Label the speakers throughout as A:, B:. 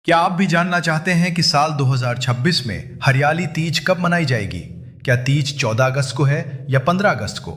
A: क्या आप भी जानना चाहते हैं कि साल 2026 में हरियाली तीज कब मनाई जाएगी? क्या तीज 14 अगस्त को है या 15 अगस्त को?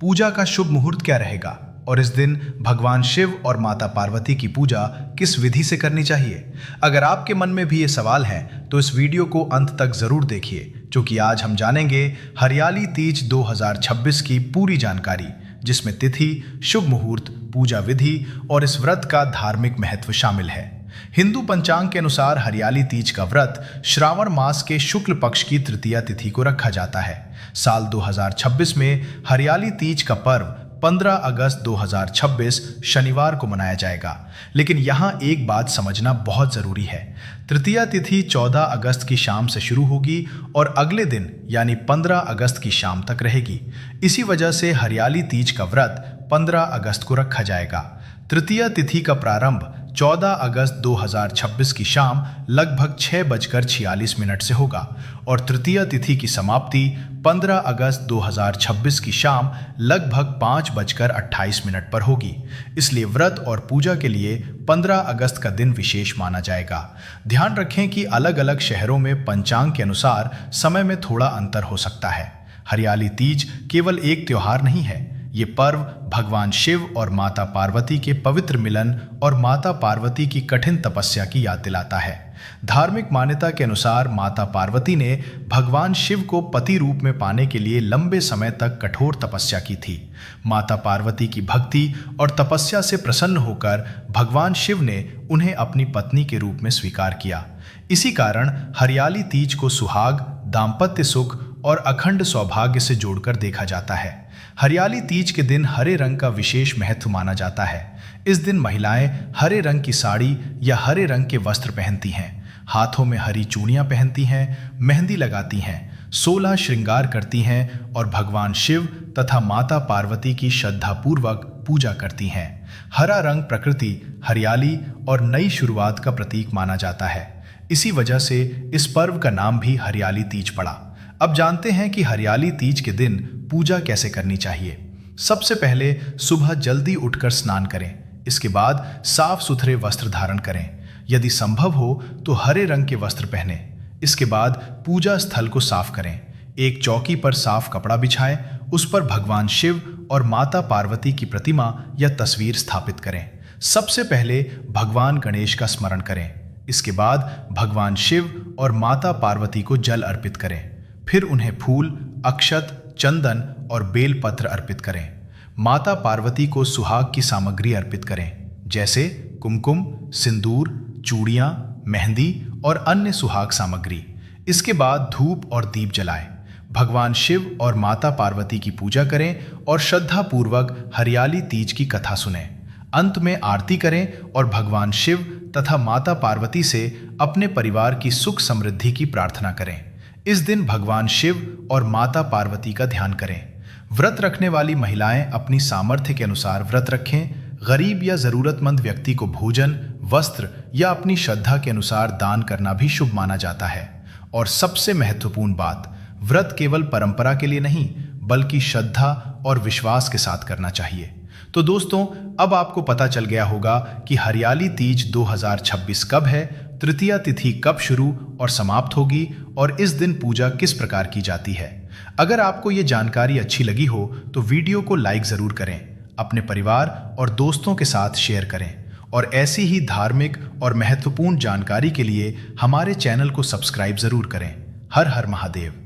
A: पूजा का शुभ मुहूर्त क्या रहेगा और इस दिन भगवान शिव और माता पार्वती की पूजा किस विधि से करनी चाहिए? अगर आपके मन में भी ये सवाल हैं तो इस वीडियो को अंत तक जरूर देखिए, क्योंकि आज हम जानेंगे हरियाली तीज 2026 की पूरी जानकारी, जिसमें तिथि, शुभ मुहूर्त, पूजा विधि और इस व्रत का धार्मिक महत्व शामिल है। हिंदू पंचांग के अनुसार हरियाली तीज का व्रत श्रावण मास के शुक्ल पक्ष की तृतीया तिथि को रखा जाता है। साल 2026 में हरियाली तीज का पर्व 15 अगस्त 2026 शनिवार को मनाया जाएगा। लेकिन यहाँ एक बात समझना बहुत जरूरी है। तृतीया तिथि 14 अगस्त की शाम से शुरू होगी और अगले दिन यानी 15 अगस्त की शाम तक रहेगी। इसी वजह से हरियाली तीज का व्रत 15 अगस्त को रखा जाएगा। तृतीया तिथि का प्रारंभ 14 अगस्त 2026 की शाम लगभग 6:46 से होगा और तृतीया तिथि की समाप्ति 15 अगस्त 2026 की शाम लगभग 5:28 पर होगी। इसलिए व्रत और पूजा के लिए 15 अगस्त का दिन विशेष माना जाएगा। ध्यान रखें कि अलग अलग शहरों में पंचांग के अनुसार समय में थोड़ा अंतर हो सकता है। हरियाली तीज केवल एक त्योहार नहीं है, ये पर्व भगवान शिव और माता पार्वती के पवित्र मिलन और माता पार्वती की कठिन तपस्या की याद दिलाता है। धार्मिक मान्यता के अनुसार माता पार्वती ने भगवान शिव को पति रूप में पाने के लिए लंबे समय तक कठोर तपस्या की थी। माता पार्वती की भक्ति और तपस्या से प्रसन्न होकर भगवान शिव ने उन्हें अपनी पत्नी के रूप में स्वीकार किया। इसी कारण हरियाली तीज को सुहाग, दाम्पत्य सुख और अखंड सौभाग्य से जोड़कर देखा जाता है। हरियाली तीज के दिन हरे रंग का विशेष महत्व माना जाता है। इस दिन महिलाएं हरे रंग की साड़ी या हरे रंग के वस्त्र पहनती हैं, हाथों में हरी चूड़ियां पहनती हैं, मेहंदी लगाती हैं, 16 श्रृंगार करती हैं और भगवान शिव तथा माता पार्वती की श्रद्धापूर्वक पूजा करती हैं। हरा रंग प्रकृति, हरियाली और नई शुरुआत का प्रतीक माना जाता है। इसी वजह से इस पर्व का नाम भी हरियाली तीज पड़ा। अब जानते हैं कि हरियाली तीज के दिन पूजा कैसे करनी चाहिए। सबसे पहले सुबह जल्दी उठकर स्नान करें। इसके बाद साफ सुथरे वस्त्र धारण करें। यदि संभव हो तो हरे रंग के वस्त्र पहनें। इसके बाद पूजा स्थल को साफ करें। एक चौकी पर साफ कपड़ा बिछाएं, उस पर भगवान शिव और माता पार्वती की प्रतिमा या तस्वीर स्थापित करें। सबसे पहले भगवान गणेश का स्मरण करें। इसके बाद भगवान शिव और माता पार्वती को जल अर्पित करें। फिर उन्हें फूल, अक्षत, चंदन और बेलपत्र अर्पित करें। माता पार्वती को सुहाग की सामग्री अर्पित करें, जैसे कुमकुम, सिंदूर, चूड़ियां, मेहंदी और अन्य सुहाग सामग्री। इसके बाद धूप और दीप जलाएं। भगवान शिव और माता पार्वती की पूजा करें और श्रद्धापूर्वक हरियाली तीज की कथा सुनें। अंत में आरती करें और भगवान शिव तथा माता पार्वती से अपने परिवार की सुख समृद्धि की प्रार्थना करें। इस दिन भगवान शिव और माता पार्वती का ध्यान करें। व्रत रखने वाली महिलाएं अपनी सामर्थ्य के अनुसार व्रत रखें। गरीब या जरूरतमंद व्यक्ति को भोजन, वस्त्र या अपनी श्रद्धा के अनुसार दान करना भी शुभ माना जाता है। और सबसे महत्वपूर्ण बात, व्रत केवल परंपरा के लिए नहीं, बल्कि श्रद्धा और विश्वास के साथ करना चाहिए। तो दोस्तों, अब आपको पता चल गया होगा कि हरियाली तीज 2026 कब है, तृतीया तिथि कब शुरू और समाप्त होगी और इस दिन पूजा किस प्रकार की जाती है। अगर आपको ये जानकारी अच्छी लगी हो तो वीडियो को लाइक ज़रूर करें, अपने परिवार और दोस्तों के साथ शेयर करें और ऐसी ही धार्मिक और महत्वपूर्ण जानकारी के लिए हमारे चैनल को सब्सक्राइब ज़रूर करें। हर हर महादेव।